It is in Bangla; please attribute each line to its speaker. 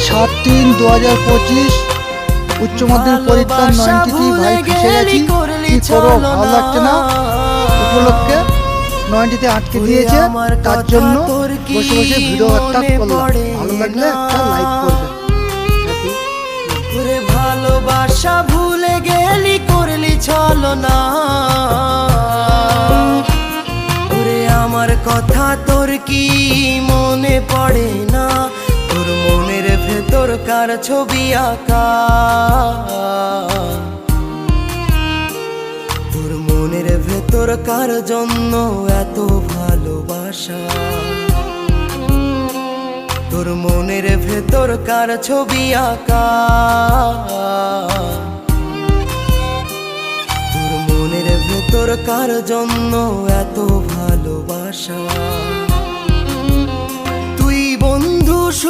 Speaker 1: 7/3/2025 উচ্চ মাধ্যমিক পরীক্ষার 90টি ভাই ফেসে গেছি, কি করো ভালো লাগছে না। উপলক্ষে 90তে আটকে দিয়েছে, তার জন্য বসে বসে ভিডিও একটা করলাম। ভালো লাগলে একটা লাইক করবেন।
Speaker 2: ভালোবাসা ভুলে গেলি করলি ছলনা, ওরে আমার কথা তোর কি মনে পড়ে না? তোর মনের ভেতর কার ছবি আঁকা, তোর মনের ভেতর কার জন্য এত ভালোবাসা, তোর মনের ভেতর কার ছবি আঁকা, তোর মনের ভেতর কার জন্য এত ভালোবাসা। তুই বন্ধু সুখী